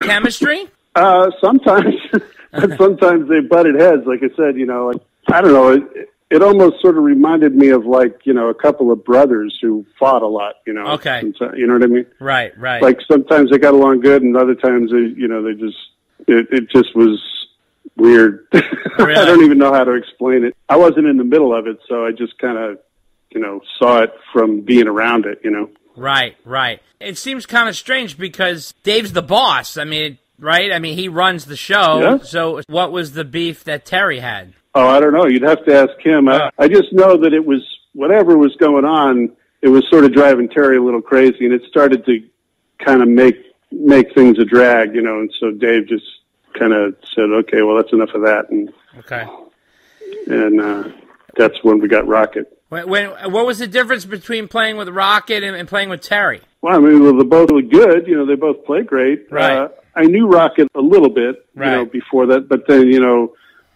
chemistry? Sometimes, but sometimes they butted heads. Like I said, like, I don't know. It almost sort of reminded me of, like, a couple of brothers who fought a lot. Okay. You know what I mean? Right. Like sometimes they got along good, and other times they just it just was weird. Really? I don't even know how to explain it. I wasn't in the middle of it, so I just kind of saw it from being around it. Right. It seems kind of strange because Dave's the boss. I mean, right? I mean, he runs the show. Yeah. So what was the beef that Terry had? Oh, I don't know. You'd have to ask him. I just know that it was whatever was going on. It was sort of driving Terry a little crazy, and it started to kind of make things a drag, And so Dave just kind of said, "Okay, well, that's enough of that." And that's when we got Rocket. What was the difference between playing with Rocket and playing with Terry? Well, I mean, they're both really good. They both play great. Right. I knew Rocket a little bit, before that, but then,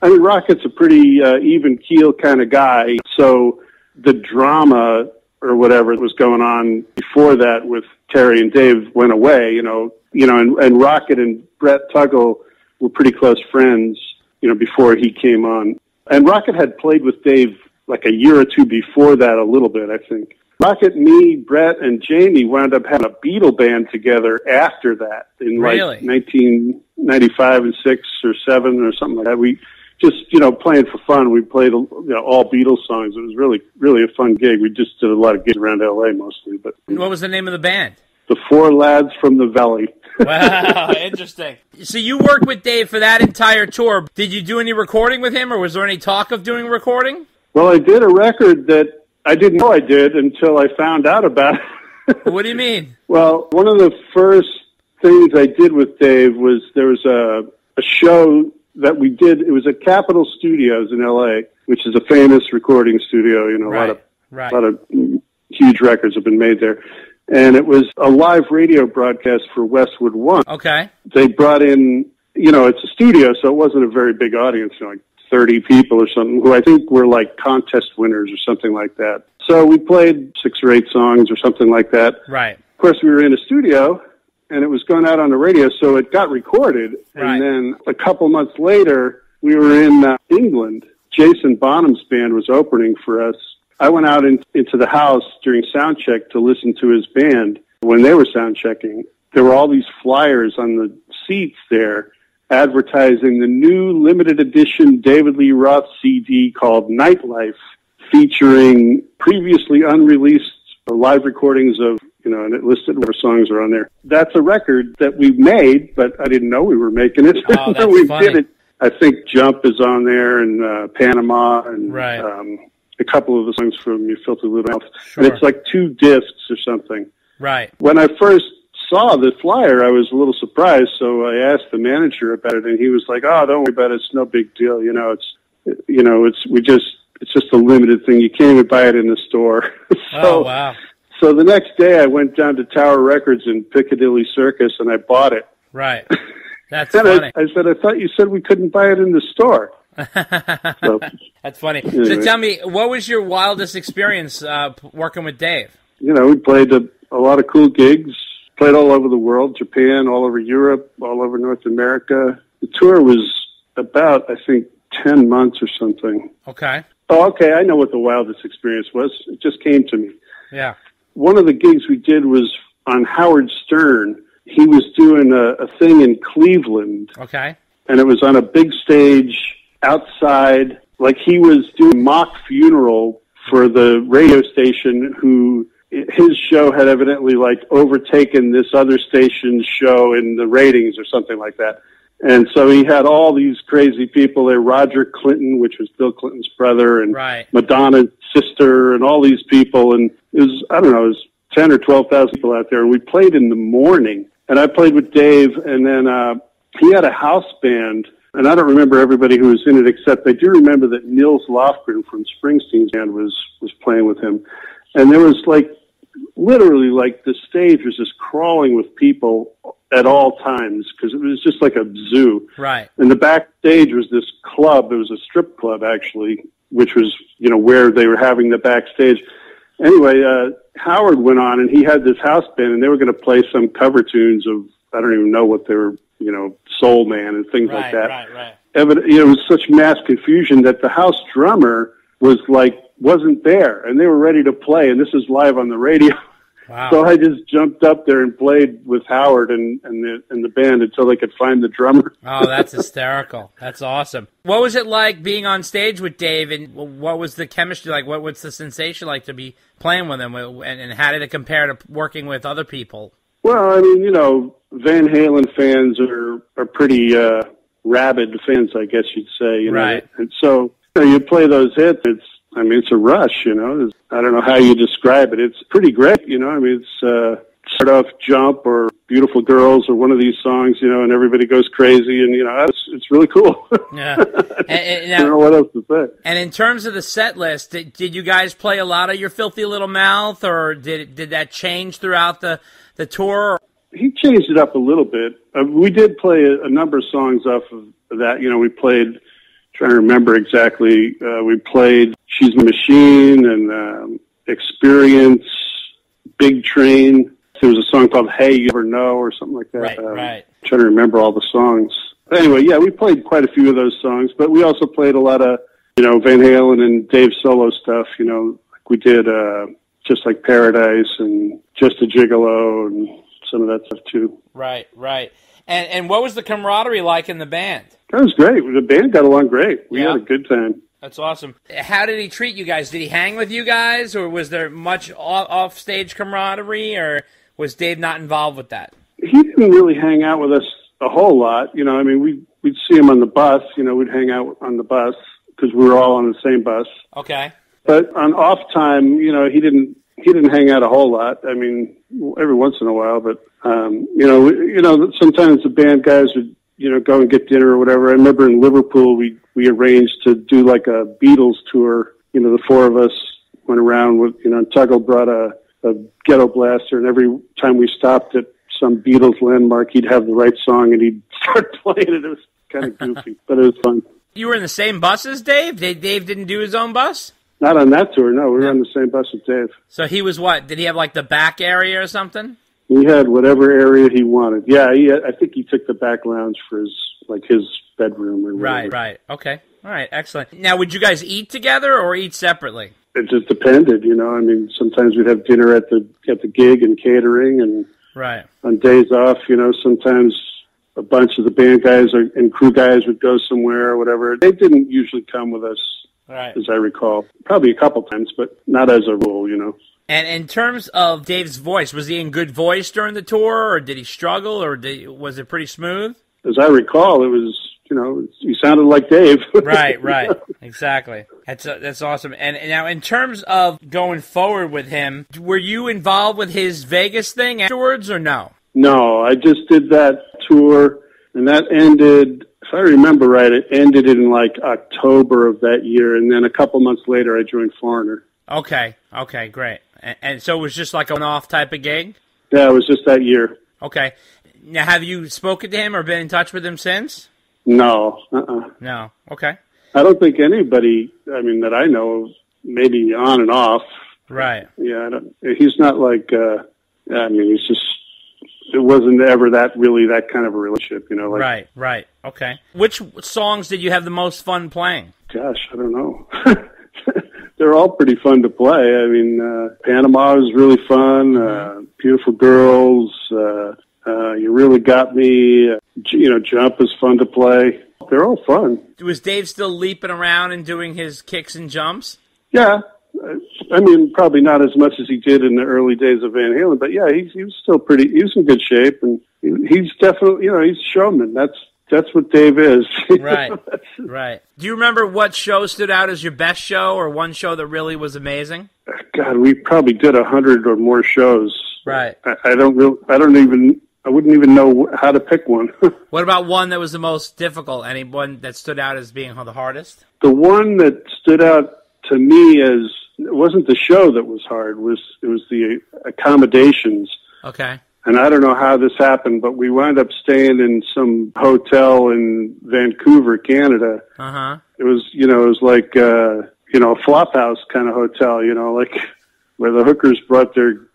I mean, Rocket's a pretty even keel kind of guy. So the drama or whatever was going on before that with Terry and Dave went away, and Rocket and Brett Tuggle were pretty close friends, before he came on. And Rocket had played with Dave like a year or two before that a little bit, I think. Rocket, me, Brett, and Jamie wound up having a Beatle band together after that in like 1995 and 6 or 7 or something like that. We just, playing for fun. We played all Beatles songs. It was really, really a fun gig. We just did a lot of gigs around L.A. mostly. But what was the name of the band? The Four Lads from the Valley. Wow, interesting. So you worked with Dave for that entire tour. Did you do any recording with him, or was there any talk of doing recording? Well, I did a record that I didn't know I did until I found out about it. What do you mean? Well, one of the first things I did with Dave was there was a show that we did. It was at Capitol Studios in L.A., which is a famous recording studio. A lot of huge records have been made there. And it was a live radio broadcast for Westwood One. Okay. They brought in, it's a studio, so it wasn't a very big audience, like 30 people or something, who I think were like contest winners or something like that. So we played 6 or 8 songs or something like that. Right. Of course, we were in a studio, and it was going out on the radio, so it got recorded. Right. And then a couple months later, we were in England. Jason Bonham's band was opening for us. I went out into the house during sound check to listen to his band. When they were sound checking, there were all these flyers on the seats there advertising the new limited edition David Lee Roth CD called Nightlife, featuring previously unreleased live recordings of, and it listed whatever songs are on there. That's a record that we made, but I didn't know we were making it. Oh, that's we funny. did it. I think Jump is on there, and Panama, and a couple of the songs from You Filthy Little Mouth. Sure. And it's like 2 discs or something. Right. When I first saw the flyer, I was a little surprised, so I asked the manager about it, and he was like, "Oh, don't worry about it. It's no big deal. It's just a limited thing. You can't even buy it in the store." Oh, wow. So the next day, I went down to Tower Records in Piccadilly Circus, and I bought it. Right. That's and funny. I said, "I thought you said we couldn't buy it in the store." So, that's funny. Anyway. So tell me, what was your wildest experience working with Dave? We played a lot of cool gigs, played all over the world, Japan, all over Europe, all over North America. The tour was about, I think, 10 months or something. Okay. Oh, okay, I know what the wildest experience was. It just came to me. Yeah. One of the gigs we did was on Howard Stern. He was doing a thing in Cleveland. Okay. And it was on a big stage outside, like he was doing mock funeral for the radio station who his show had evidently like overtaken this other station's show in the ratings or something like that. And so he had all these crazy people there, Roger Clinton, which was Bill Clinton's brother, and Madonna's sister, and all these people. And it was, I don't know, it was 10 or 12,000 people out there. And we played in the morning. And I played with Dave, and then he had a house band. And I don't remember everybody who was in it, except I do remember that Nils Lofgren from Springsteen's band was playing with him. And there was like, literally like the stage was just crawling with people at all times because it was just like a zoo. Right. And the backstage was this club. It was a strip club, actually, which was, where they were having the backstage. Anyway, Howard went on and he had this house band and they were going to play some cover tunes of, I don't even know what they were Soul Man and things like that. Right. It was such mass confusion that the house drummer wasn't there, and they were ready to play, and this is live on the radio. Wow. So I just jumped up there and played with Howard and the band until they could find the drummer. Oh, that's hysterical. That's awesome. What was it like being on stage with Dave, and what was the chemistry like? What's the sensation like to be playing with him, and how did it compare to working with other people? Well, I mean, Van Halen fans are pretty rabid fans, I guess you'd say. Right. And so you play those hits, it's a rush, I don't know how you describe it. It's pretty great, it's start off Jump or Beautiful Girls or one of these songs, and everybody goes crazy, and, it's really cool. Yeah. I don't know what else to say. And in terms of the set list, did you guys play a lot of Your Filthy Little Mouth, or did that change throughout the tour? He changed it up a little bit. We did play a number of songs off of that. We played, trying to remember exactly, we played She's My Machine and Experience, Big Train. There was a song called Hey, You Never Know or something like that. Right. Trying to remember all the songs. But anyway, yeah, we played quite a few of those songs, but we also played a lot of, Van Halen and Dave solo stuff, like we did Just Like Paradise and Just a Gigolo and some of that stuff too. Right. And what was the camaraderie like in the band? That was great. The band got along great. We had a good time. That's awesome. How did he treat you guys? Did he hang with you guys, or was there much off-stage camaraderie, or was Dave not involved with that? He didn't really hang out with us a whole lot. We'd see him on the bus. We'd hang out on the bus because we were all on the same bus. Okay. But on off time, he didn't hang out a whole lot. Every once in a while, but sometimes the band guys would go and get dinner or whatever. I remember in Liverpool we arranged to do like a Beatles tour. The four of us went around with Tuggle brought a ghetto blaster, and every time we stopped at some Beatles landmark, he'd have the right song and he'd start playing it. It was kind of goofy, but it was fun. You were in the same bus as Dave? Dave didn't do his own bus? Not on that tour, no. We were on the same bus with Dave. So he was what? Did he have like the back area or something? He had whatever area he wanted. Yeah, I think he took the back lounge for his bedroom or whatever. Right. Okay. All right, excellent. Now, would you guys eat together or eat separately? It just depended, sometimes we'd have dinner at the gig and catering, and right. On days off, sometimes a bunch of the band guys and crew guys would go somewhere or whatever. They didn't usually come with us, right, as I recall. Probably a couple times, but not as a rule, And in terms of Dave's voice, was he in good voice during the tour, or did he struggle, or was it pretty smooth? As I recall, it was, he sounded like Dave. Right, exactly. That's awesome. And now, in terms of going forward with him, were you involved with his Vegas thing afterwards, or no? No, I just did that tour, and that ended, if I remember right, it ended in October of that year, and then a couple months later I joined Foreigner. Okay, great. And so it was just like an off type of gig? Yeah, it was just that year. Okay. Now, have you spoken to him or been in touch with him since? No. No. Okay. I don't think anybody, that I know of, maybe on and off. Right. Yeah, he's not he's just, it wasn't ever that kind of a relationship, Right. Okay. Which songs did you have the most fun playing? Gosh, I don't know. They're all pretty fun to play. Panama was really fun. Beautiful Girls. You Really Got Me. Jump is fun to play. They're all fun. Was Dave still leaping around and doing his kicks and jumps? Yeah. Probably not as much as he did in the early days of Van Halen, but yeah, he was still he was in good shape, and he's definitely, he's a showman. That's what Dave is. Right. Do you remember what show stood out as your best show, or one show that really was amazing? God, we probably did 100 or more shows. Right. I wouldn't even know how to pick one. What about one that was the most difficult? Any one that stood out as being the hardest? The one that stood out to me as, it wasn't the show that was hard, it was the accommodations. Okay. And I don't know how this happened, but we wound up staying in some hotel in Vancouver, Canada. Uh-huh. It was like, a flop house kind of hotel, where the hookers brought their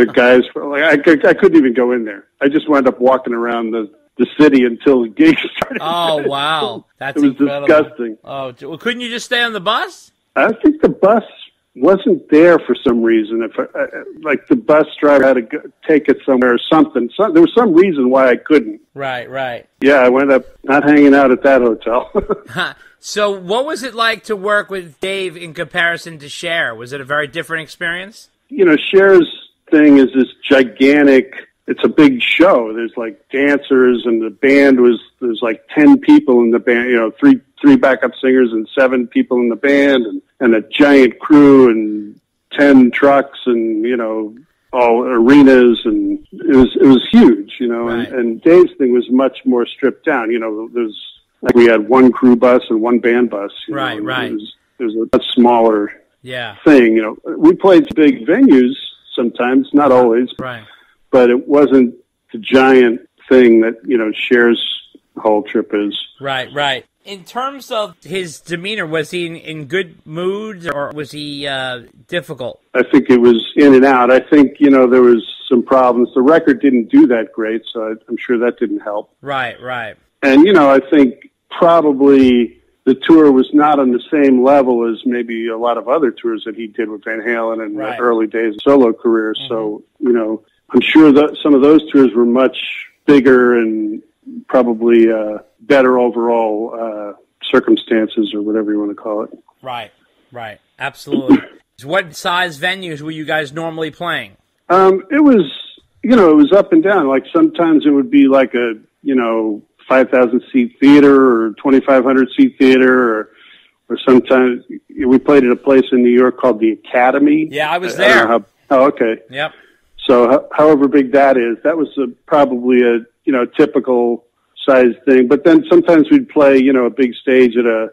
guys. I couldn't even go in there. I just wound up walking around the the city until the gig started. Oh, wow. That's it was incredible. Disgusting. Oh, well, couldn't you just stay on the bus? I think the bus wasn't there for some reason. Like the bus driver had to take it somewhere or something. There was some reason why I couldn't. Right. Yeah, I wound up not hanging out at that hotel. So what was it like to work with Dave in comparison to Cher? Was it a very different experience? You know, Cher's thing is this gigantic, it's a big show. There's like dancers, and the band there's like 10 people in the band, you know, three backup singers and 7 people in the band, and a giant crew and 10 trucks, and, you know, all arenas, and it was huge, you know. Right. And Dave's thing was much more stripped down. You know, like we had one crew bus and one band bus. Right. It was a much smaller thing. You know, we played big venues sometimes, not always. Right. But it wasn't the giant thing that, you know, Cher's whole trip is. Right. In terms of his demeanor, was he in good moods, or was he difficult? I think it was in and out. I think, you know, there was some problems. The record didn't do that great, so I'm sure that didn't help. Right. And, you know, I think probably the tour was not on the same level as maybe a lot of other tours that he did with Van Halen in the early days of solo career. Mm-hmm. So, you know, I'm sure that some of those tours were much bigger and probably better overall circumstances, or whatever you want to call it. Right. Absolutely. What size venues were you guys normally playing? It was, you know, it was up and down. Like sometimes it would be like a, you know, 5,000 seat theater or 2,500 seat theater, or sometimes we played at a place in New York called the Academy. Yeah, I was there. Okay. Yep. So however big that is, that was probably a, you know, typical size thing. But then sometimes we'd play, you know, a big stage at a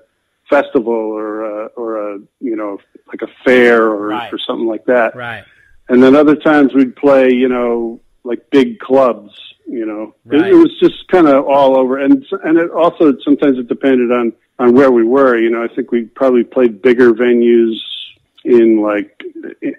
festival or a, you know, like a fair or something like that. Right. And then other times we'd play, you know, like big clubs, you know. Right. It was just kind of all over. And it also, sometimes it depended on where we were. You know, I think we probably played bigger venues in, like,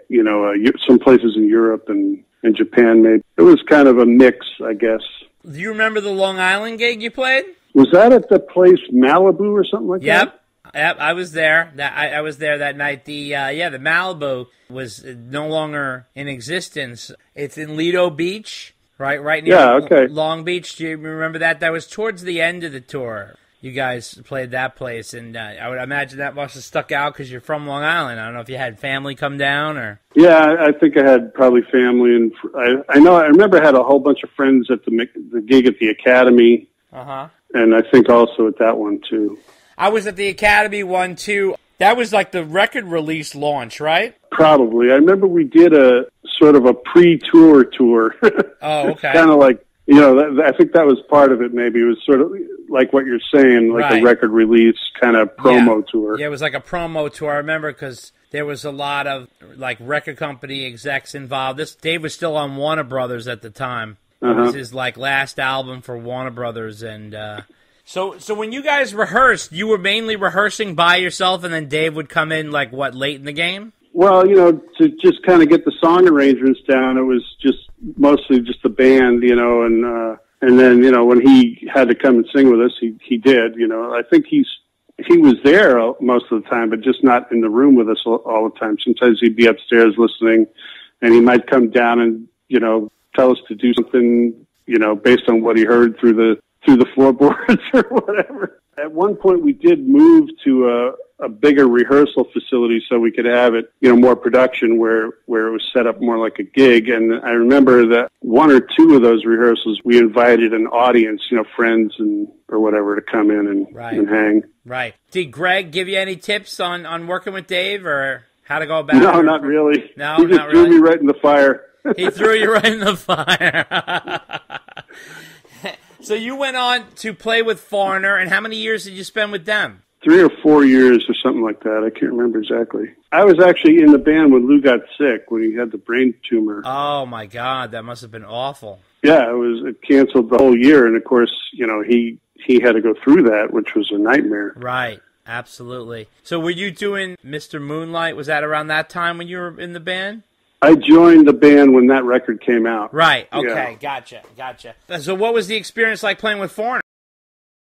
you know, some places in Europe and in Japan maybe. It was kind of a mix, I guess. Do you remember the Long Island gig you played? Was that at the place Malibu or something like that? Yep, I was there. I was there that night. The Malibu was no longer in existence. It's in Lido Beach, right near Long Beach. Do you remember that? That was towards the end of the tour. You guys played that place, and I would imagine that must have stuck out because you're from Long Island. I don't know if you had family come down or. Yeah, I think I had probably family, and I remember I had a whole bunch of friends at the gig at the Academy. And I think also at that one too. I was at the Academy one too. That was like the record release launch, right? Probably. I remember we did a sort of a pre-tour tour. Oh, okay. Kind of like, you know, I think that was part of it. Maybe it was sort of like what you're saying, like a record release kind of promo tour. Yeah, it was like a promo tour. I remember because there was a lot of like record company execs involved. Dave was still on Warner Brothers at the time. It was his like last album for Warner Brothers, and so when you guys rehearsed, you were mainly rehearsing by yourself, and then Dave would come in like what, late in the game? Well, you know, to just kind of get the song arrangements down, it was just mostly just the band, you know, and then, you know, when he had to come and sing with us, he did, you know. I think he was there most of the time, but just not in the room with us all the time. Sometimes he'd be upstairs listening, and he might come down and, you know, tell us to do something, you know, based on what he heard through the floorboards or whatever. At one point, we did move to a bigger rehearsal facility so we could have it, you know, more production where it was set up more like a gig. And I remember that one or two of those rehearsals, we invited an audience, you know, friends or whatever, to come in and hang. Right. Did Greg give you any tips on working with Dave or how to go about it? No, not really. No, he just threw me right in the fire. He threw you right in the fire. So you went on to play with Foreigner, and how many years did you spend with them? 3 or 4 years or something like that. I can't remember exactly. I was actually in the band when Lou got sick, when he had the brain tumor. Oh, my God. That must have been awful. Yeah, it canceled the whole year, and of course, you know, he had to go through that, which was a nightmare. Right. Absolutely. So were you doing Mr. Moonlight? Was that around that time when you were in the band? I joined the band when that record came out. Right. Okay. Yeah. Gotcha. So what was the experience like playing with Foreigner?